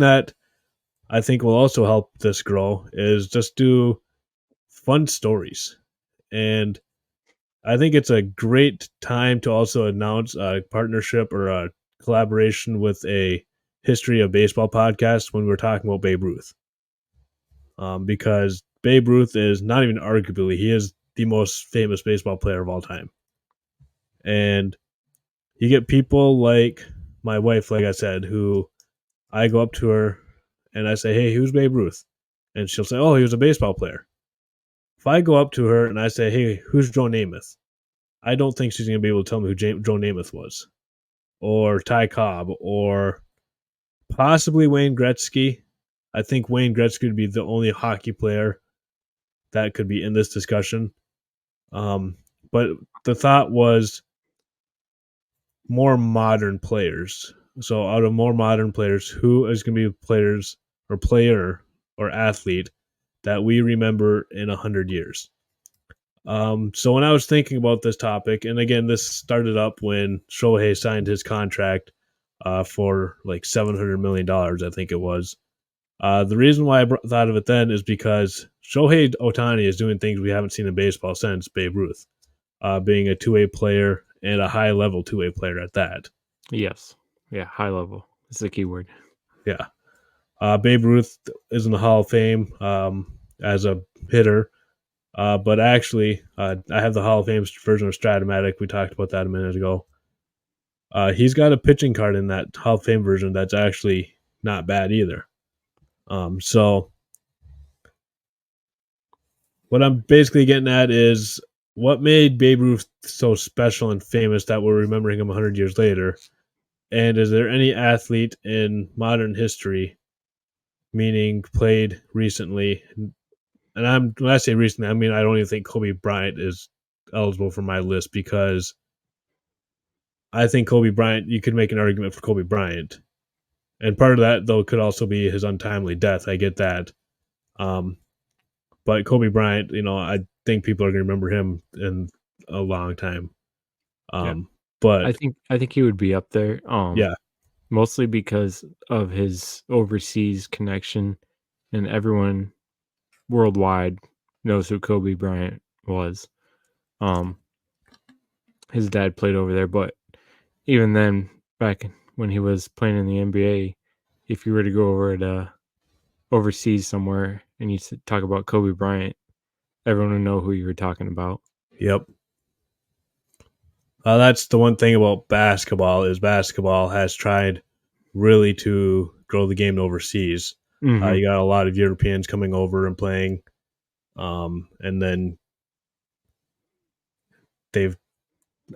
that I think will also help this grow is just do fun stories. And I think it's a great time to also announce a partnership or a collaboration with a history of baseball podcast when we're talking about Babe Ruth. Because Babe Ruth is not even arguably, he is the most famous baseball player of all time. And you get people like my wife, like I said, who I go up to her and I say, "Hey, who's Babe Ruth?" And she'll say, "Oh, he was a baseball player." If I go up to her and I say, "Hey, who's Joe Namath?" I don't think she's going to be able to tell me who Joe Namath was, or Ty Cobb, or possibly Wayne Gretzky. I think Wayne Gretzky would be the only hockey player that could be in this discussion. But the thought was more modern players. So out of more modern players, who is going to be players or player or athlete that we remember in 100 years? So when I was thinking about this topic, and again, this started up when Shohei signed his contract for like $700 million, I think it was. The reason why I thought of it then is because Shohei Ohtani is doing things we haven't seen in baseball since Babe Ruth, being a two-way player and a high-level two-way player at that. Yes. Yeah, high level. It's the key word. Yeah. Babe Ruth is in the Hall of Fame as a hitter. But actually, I have the Hall of Fame version of Stratomatic. We talked about that a minute ago. He's got a pitching card in that Hall of Fame version that's actually not bad either. So what I'm basically getting at is what made Babe Ruth so special and famous that we're remembering him 100 years later? And is there any athlete in modern history, meaning played recently? And when I say recently, I mean I don't even think Kobe Bryant is eligible for my list because I think Kobe Bryant, you could make an argument for Kobe Bryant. And part of that, though, could also be his untimely death. I get that. But Kobe Bryant, I think people are going to remember him in a long time. Yeah. But I think he would be up there. yeah, Mostly because of his overseas connection, and everyone worldwide knows who Kobe Bryant was. His dad played over there, but even then, back when he was playing in the NBA, if you were to go over to overseas somewhere and you talk about Kobe Bryant, everyone would know who you were talking about. yep. That's the one thing about basketball is basketball has tried really to grow the game overseas. Mm-hmm. You got a lot of Europeans coming over and playing, and then they've.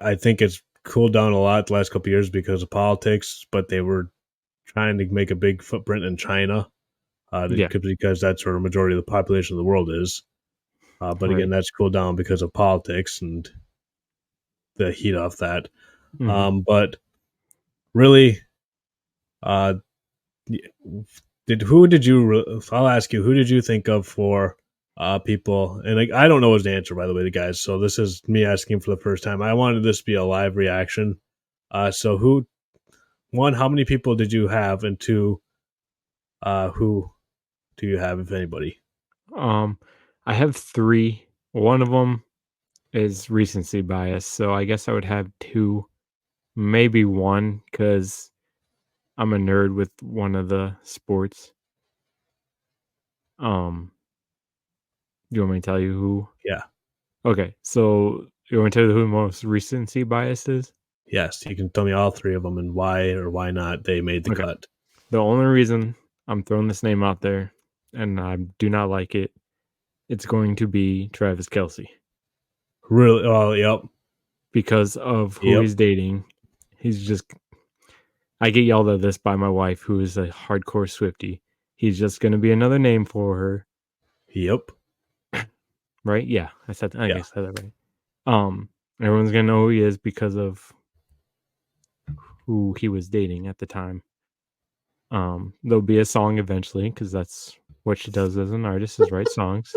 I think it's cooled down a lot the last couple of years because of politics, but they were trying to make a big footprint in China, Yeah. because that's where a majority of the population of the world is. But Right. again, that's cooled down because of politics and the heat off that. Mm-hmm. But really, uh, who did you? I'll ask you, who did you think of for people? And I don't know what the answer, by the way, the guys. So this is me asking for the first time. I wanted this to be a live reaction. So who? One, how many people did you have? And two, who do you have, if anybody? I have 3. One of them is recency bias, so I guess I would have 2, maybe 1, because I'm a nerd with one of the sports. Do you want me to tell you who? Yeah. Okay, so you want me to tell you who the most recency bias is? Yes, you can tell me all three of them and why or why not they made the Okay. cut. The only reason I'm throwing this name out there, and I do not like it, it's going to be Travis Kelce. Really? Oh, yep. Because of who Yep. he's dating. He's just, I get yelled at this by my wife, who is a hardcore Swiftie. He's just going to be another name for her. Yep. Right? Yeah, I Yeah. said that right. Everyone's going to know who he is because of who he was dating at the time. There'll be a song eventually because that's what she does as an artist is write songs.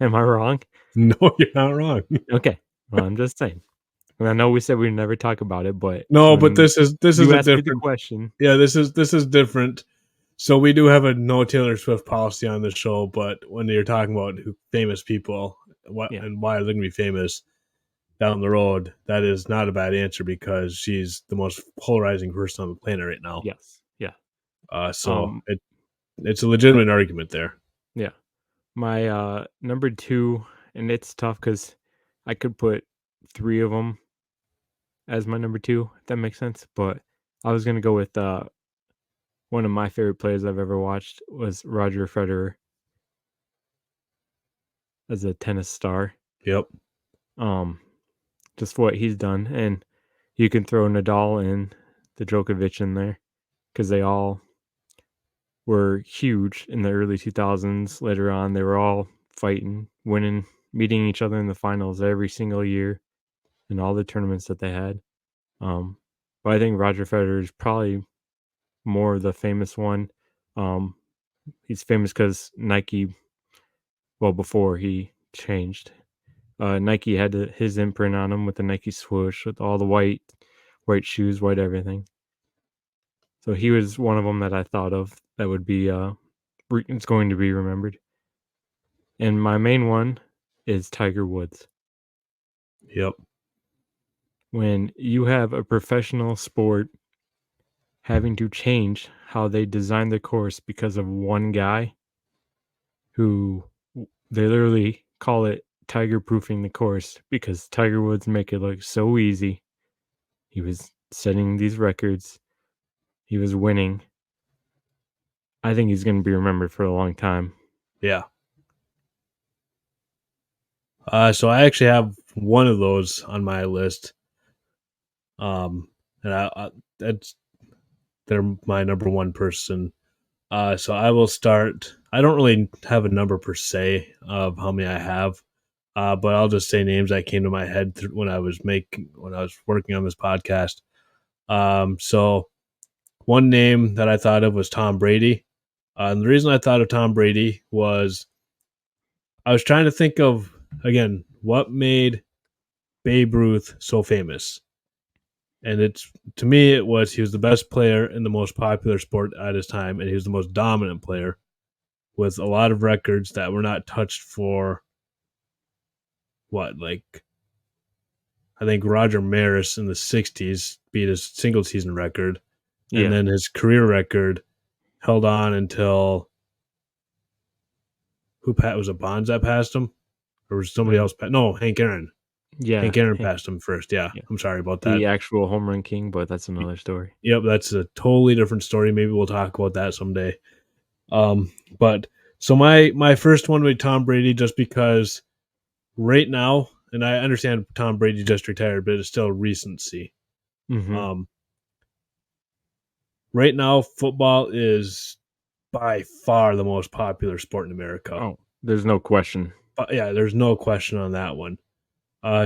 Am I wrong? No, you're not wrong. Okay. Well, I'm just saying. And I know we said we'd never talk about it, but No, but when this is you a asked me the different. question, Yeah, this is different. So we do have a no Taylor Swift policy on this show, but when you're talking about famous people, what yeah, and why they're going to be famous down the road, that is not a bad answer because she's the most polarizing person on the planet right now. yes, yeah, So um, it's a legitimate argument there. yeah. My number two, and it's tough because I could put three of them as my number two, if that makes sense. But I was gonna go with one of my favorite players I've ever watched was Roger Federer as a tennis star. Yep. Um, just what he's done, and you can throw Nadal and the Djokovic in there because they all were huge in the early 2000s. Later on, they were all fighting, winning, meeting each other in the finals every single year in all the tournaments that they had. Um, but I think Roger Federer is probably more of the famous one. Um, he's famous because Nike, well, before he changed, Nike had his imprint on him with the Nike swoosh, with all the white shoes, white everything. So he was one of them that I thought of that would be it's going to be remembered. And my main one is Tiger Woods. Yep. When you have a professional sport having to change how they design the course because of one guy who they literally call it tiger proofing the course because Tiger Woods make it look so easy. He was setting these records. He was winning. I think he's going to be remembered for a long time. Yeah. So I actually have one of those on my list. And that's they're my number one person. So I will start. I don't really have a number per se of how many I have, but I'll just say names that came to my head when I was working on this podcast. So one name that I thought of was Tom Brady. And the reason I thought of Tom Brady was I was trying to think of again what made Babe Ruth so famous. And it's to me it was he was the best player in the most popular sport at his time, and he was the most dominant player with a lot of records that were not touched for what, like I think Roger Maris in the '60s beat his single season record, and Yeah. then his career record held on until was it Bonds that passed him, or was somebody Mm, else? No, Hank Aaron. yeah. Hank Aaron Hank, passed him first. Yeah, yeah. I'm sorry about that. The actual home run king, but that's another story. Yep, that's a totally different story. Maybe we'll talk about that someday. But so my first one would be Tom Brady, just because right now, and I understand Tom Brady just retired, but it's still recency. Hmm. Um, right now, football is by far the most popular sport in America. Oh, there's no question. But yeah, there's no question on that one.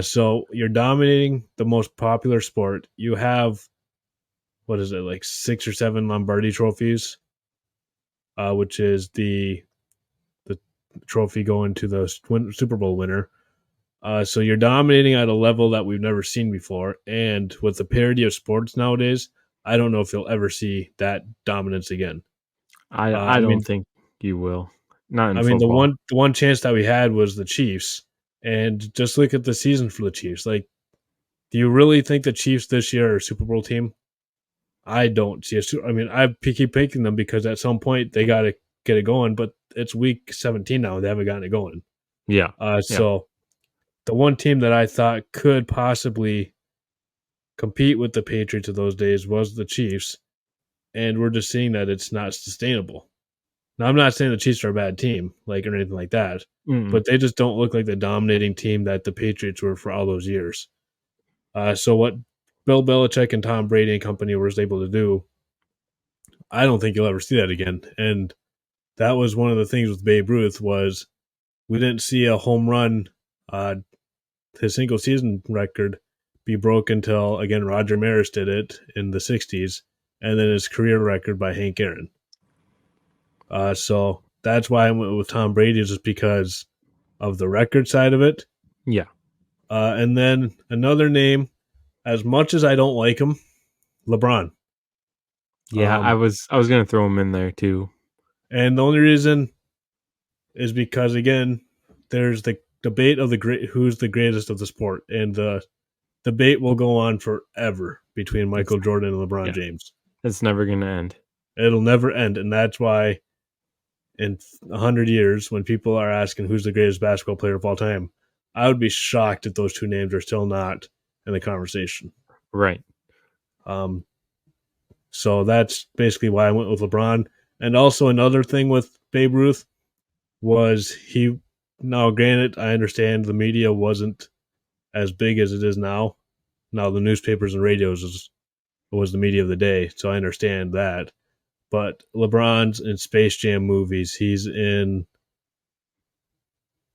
So you're dominating the most popular sport. You have what is it, like 6 or 7 Lombardi trophies, which is the trophy going to the Super Bowl winner. So you're dominating at a level that we've never seen before, and with the parity of sports nowadays, I don't know if you'll ever see that dominance again. I I don't mean, think you will. Not in I mean football. the one chance that we had was the Chiefs, and just look at the season for the Chiefs. Like, do you really think the Chiefs this year are a Super Bowl team? I don't see a. I mean, I keep picking them because at some point they got to get it going, but it's week 17 now; they haven't gotten it going. Yeah. Yeah. So the one team that I thought could possibly compete with the Patriots of those days was the Chiefs, and we're just seeing that it's not sustainable. Now, I'm not saying the Chiefs are a bad team, like or anything like that, Mm-mm. but they just don't look like the dominating team that the Patriots were for all those years. So what Bill Belichick and Tom Brady and company was able to do, I don't think you'll ever see that again. And that was one of the things with Babe Ruth was we didn't see a home run, uh, his single season record be broken until again Roger Maris did it in the '60s, and then his career record by Hank Aaron. So that's why I went with Tom Brady, just because of the record side of it. Yeah. And then another name. as much as I don't like him, LeBron. Yeah, I Um, was gonna throw him in there too. and the only reason is because again, there's the debate of the great who's the greatest of the sport, and the debate will go on forever between It's Michael Jordan and LeBron yeah, James. it's never gonna end. It'll never end, and that's why in 100 years, when people are asking who's the greatest basketball player of all time, I would be shocked if those two names are still not in the conversation. Right. Um, so that's basically why I went with LeBron. And also another thing with Babe Ruth was he. Now, granted, I understand the media wasn't as big as it is now. Now, the newspapers and radios was the media of the day, so I understand that. But LeBron's in Space Jam movies. He's in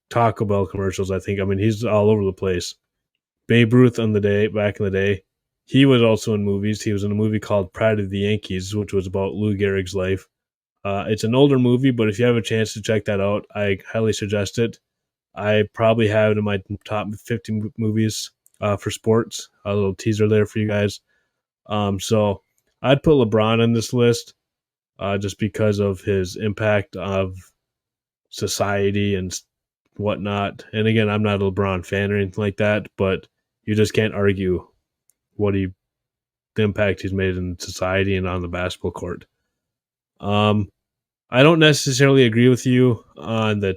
Taco Bell commercials. I think. I mean, he's all over the place. Babe Ruth on the day back in the day, he was also in movies. He was in a movie called Pride of the Yankees, which was about Lou Gehrig's life. It's an older movie, but if you have a chance to check that out, I highly suggest it. I probably have it in my top 50 movies for sports. A little teaser there for you guys. So I'd put LeBron on this list just because of his impact of society and whatnot. And again, I'm not a LeBron fan or anything like that, but you just can't argue what he the impact he's made in society and on the basketball court. Um, I don't necessarily agree with you on the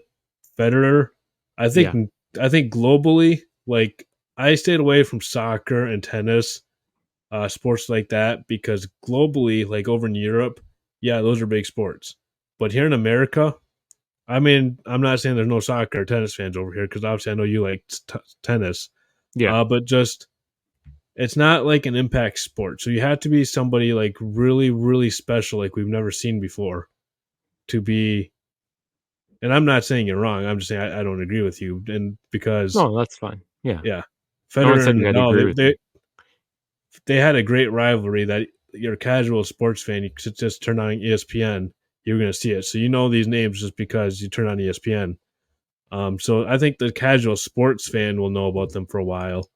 Federer. I Yeah. think I think globally, like I stayed away from soccer and tennis, sports like that, because globally, like over in Europe, yeah, those are big sports. But here in America, I mean, I'm not saying there's no soccer or tennis fans over here because obviously I know you like tennis, Yeah. but just it's not like an impact sport. So you have to be somebody like really, really special, like we've never seen before, to be. And I'm not saying you're wrong. I'm just saying I don't agree with you, and because No, that's fine. Yeah. yeah, No one Federer said and you had to Nadal, agree with me. they had a great rivalry that you're a casual sports fan. You could just turn on ESPN, you're going to see it. So you know these names just because you turn on ESPN. So I think the casual sports fan will know about them for a while,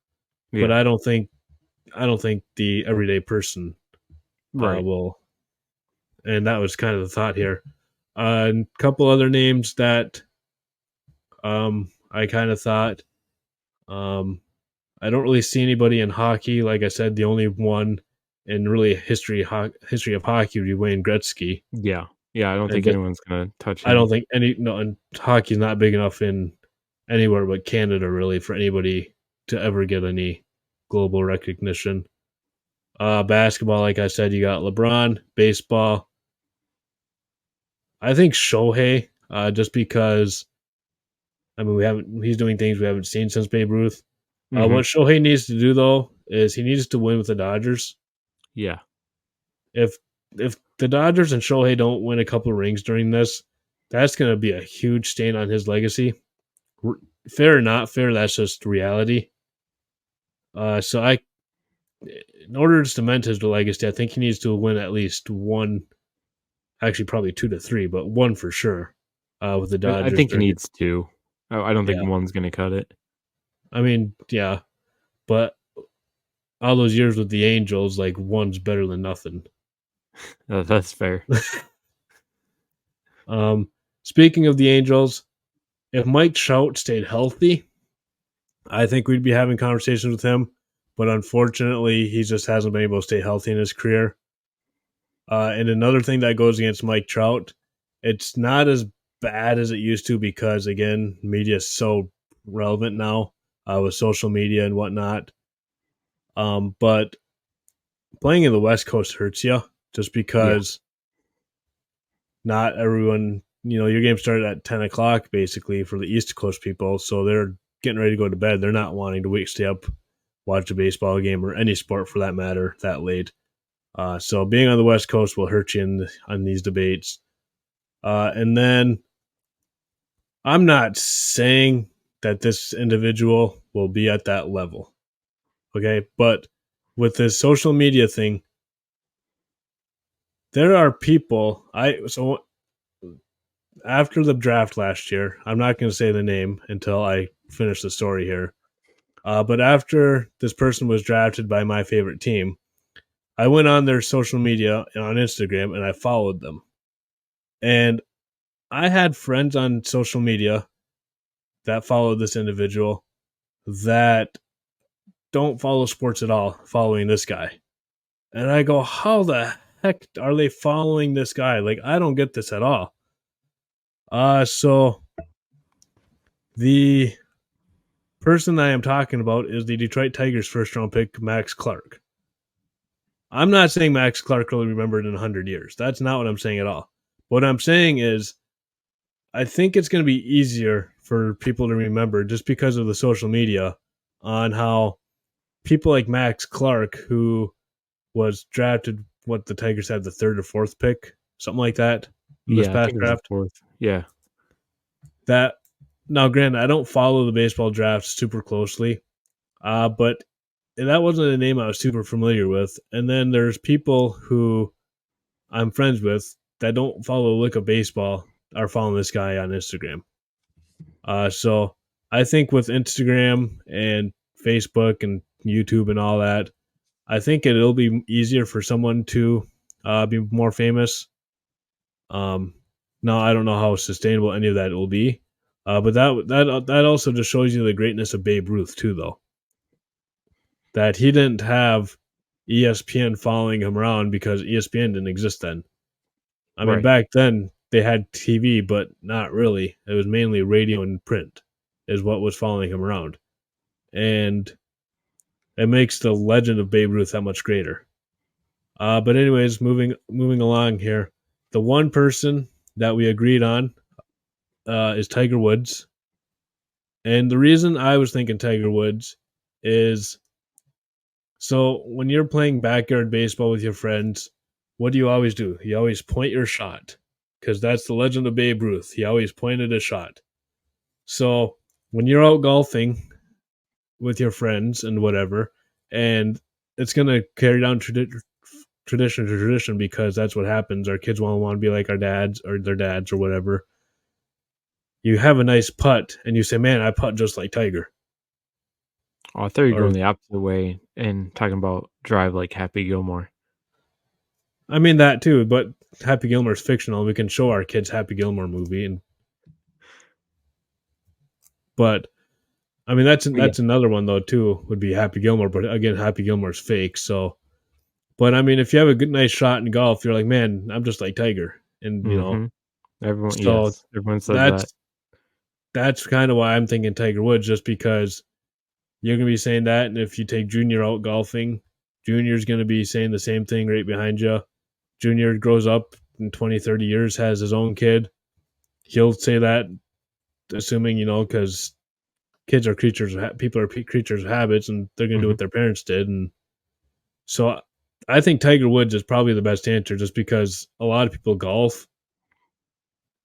but Yeah. I don't think the everyday person Right. will. And that was kind of the thought here. A couple other names that I kind of thought. Um, I don't really see anybody in hockey. Like I said, the only one in really history of hockey would be Wayne Gretzky, Yeah. Yeah, I don't and think anyone's gonna touch I don't him. think any no, and hockey's not big enough in anywhere but Canada really for anybody to ever get any global recognition. Basketball, like I said, you got LeBron. Baseball, I think Shohei, just because I mean we haven't he's doing things we haven't seen since Babe Ruth. Mhm. What Shohei needs to do though is he needs to win with the Dodgers. Yeah. If if the Dodgers and Shohei don't win a couple of rings during this, that's going to be a huge stain on his legacy. Fair or not fair, that's just reality. So in order to cement his legacy, I think he needs to win at least one, actually probably two to three, but one for sure with the I Dodgers think he during it. needs 2. I don't think Yeah, one's gonna cut it. I mean, yeah, but all those years with the Angels, like one's better than nothing. That's fair. um, Speaking of the Angels, if Mike Trout stayed healthy, I think we'd be having conversations with him. But unfortunately, he just hasn't been able to stay healthy in his career. And another thing that goes against Mike Trout, it's not as bad as it used to because, again, media is so relevant now with social media and whatnot. But playing in the West Coast hurts you just Yeah. because not everyone, your game started at 10 o'clock basically for the East Coast people. So they're getting ready to go to bed. They're not wanting to stay up, watch a baseball game or any sport for that matter that late. So being on the West Coast will hurt you on these debates. And then I'm not saying that this individual will be at that level. Okay. But with this social media thing, there are people so after the draft last year, I'm not going to say the name until I finish the story here. But after this person was drafted by my favorite team, I went on their social media and on Instagram and I followed them. And I had friends on social media that followed this individual that don't follow sports at all, following this guy. And I go, how the heck are they following this guy? Like, I don't get this at all. So the person I am talking about is the Detroit Tigers first round pick, Max Clark. I'm not saying Max Clark will be remembered in 100 years. That's not what I'm saying at all. What I'm saying is, I think it's going to be easier for people to remember just because of the social media on how people like Max Clark, who was drafted, what the Tigers had the third or fourth pick, something like that, this Yeah, I past think it was the draft. fourth. Yeah. That now, granted, I don't follow the baseball draft super closely, but that wasn't a name I was super familiar with. And then there's people who I'm friends with that don't follow a lick of baseball are following this guy on Instagram. So I think with Instagram and Facebook and YouTube and all that, I think it'll be easier for someone to be more famous. Um, Now I don't know how sustainable any of that will be, but that also just shows you the greatness of Babe Ruth too, though. That he didn't have ESPN following him around because ESPN didn't exist then. I mean, Right. back then they had TV, but not really. It was mainly radio and print, is what was following him around, and it makes the legend of Babe Ruth that much greater. But anyways, moving along here, the one person that we agreed on is Tiger Woods, and the reason I was thinking Tiger Woods is so when you're playing backyard baseball with your friends, what do you always do? You always point your shot because that's the legend of Babe Ruth. He always pointed a shot. So when you're out golfing with your friends and whatever, and it's gonna carry down tradition to tradition because that's what happens. Our kids want to be like our dads or their dads or whatever. You have a nice putt and you say, "Man, I putt just like Tiger." Oh, I thought you were Or going the opposite way and talking about drive like Happy Gilmore. I mean that too, but Happy Gilmore's fictional. We can show our kids Happy Gilmore movie, and but I mean But yeah. that's another one though too. Would be Happy Gilmore, but again, Happy Gilmore's fake. So, but I mean, if you have a good nice shot in golf, you're like, man, I'm just like Tiger, and Mhm. Everyone, so yes, everyone says that. that's that's kind of why I'm thinking Tiger Woods, just because you're gonna be saying that, and if you take Junior out golfing, Junior's gonna be saying the same thing right behind you. Junior grows up in 20, 30 years, has his own kid. He'll say that, assuming because kids are creatures, people are creatures of habits, and they're gonna do Mhm. what their parents did, and so I think Tiger Woods is probably the best answer, just because a lot of people golf,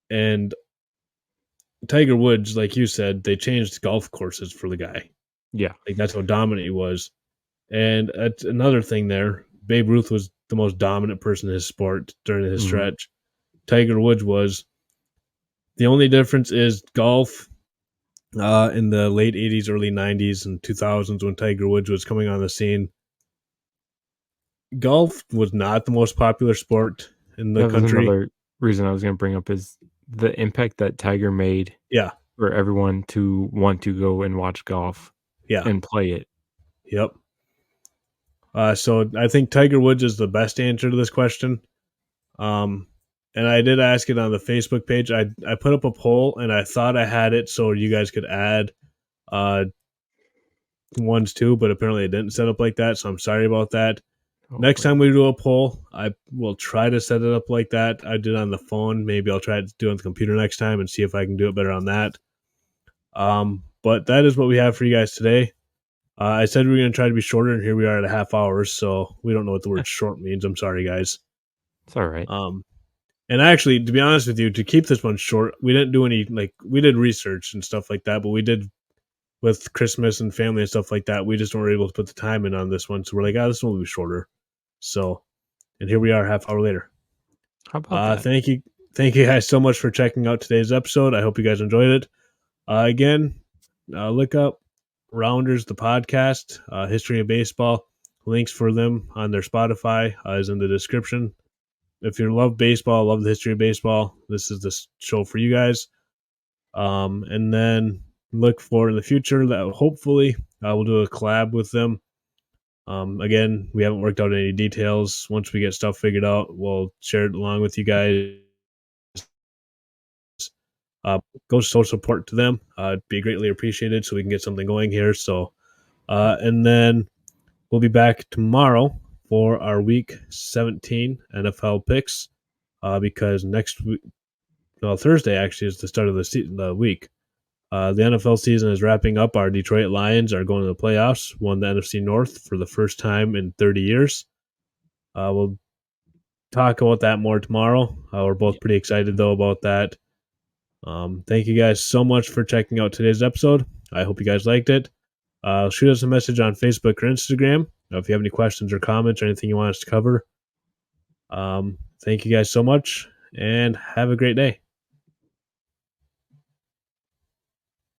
and Tiger Woods, like you said, they changed golf courses for the guy. Yeah. Like that's how dominant he was. And that's another thing there. Babe Ruth was the most dominant person in his sport during his Mhm. stretch. Tiger Woods was. The only difference is golf in the late 80s, early 90s, and 2000s when Tiger Woods was coming on the scene. Golf was not the most popular sport in the That was country. another reason I was gonna bring up is the impact that Tiger made Yeah, for everyone to want to go and watch golf yeah, and play it. yep. So I think Tiger Woods is the best answer to this question. Um, and I did ask it on the Facebook page. I put up a poll and I thought I had it so you guys could add uh, ones too, but apparently it didn't set up like that. So I'm sorry about that. Oh, Next crap. time we do a poll, I will try to set it up like that. I did on the phone. Maybe I'll try to do it on the computer next time and see if I can do it better on that. But that is what we have for you guys today. I said we were going to try to be shorter, and here we are at a half hour. So we don't know what the Eh, word short means. I'm sorry, guys. it's alright. Um, and actually, to be honest with you, to keep this one short, we didn't do any we did research and stuff like that, but we did with Christmas and family and stuff like that. We just weren't able to put the time in on this one, so we're like, this one will be shorter. So, and here we are, half hour later. How about that? Thank you guys so much for checking out today's episode. I hope you guys enjoyed it. Again, look up Rounders, the podcast, History of Baseball. Links for them on their Spotify is in the description. If you love baseball, love the history of baseball, this is the show for you guys. And then look for in the future that hopefully we'll do a collab with them. Again, we haven't worked out any details. Once we get stuff figured out, we'll share it along with you guys. Go show support to them. It'd be greatly appreciated so we can get something going here. So, and then we'll be back tomorrow for our Week 17 NFL picks because next week, well, Thursday actually is the start of the week. The NFL season is wrapping up. Our Detroit Lions are going to the playoffs, won the NFC North for the first time in 30 years. We'll talk about that more tomorrow. We're both pretty excited, though, about that. Thank you guys so much for checking out today's episode. I hope you guys liked it. Shoot us a message on Facebook or Instagram if you have any questions or comments or anything you want us to cover. Thank you guys so much, and have a great day.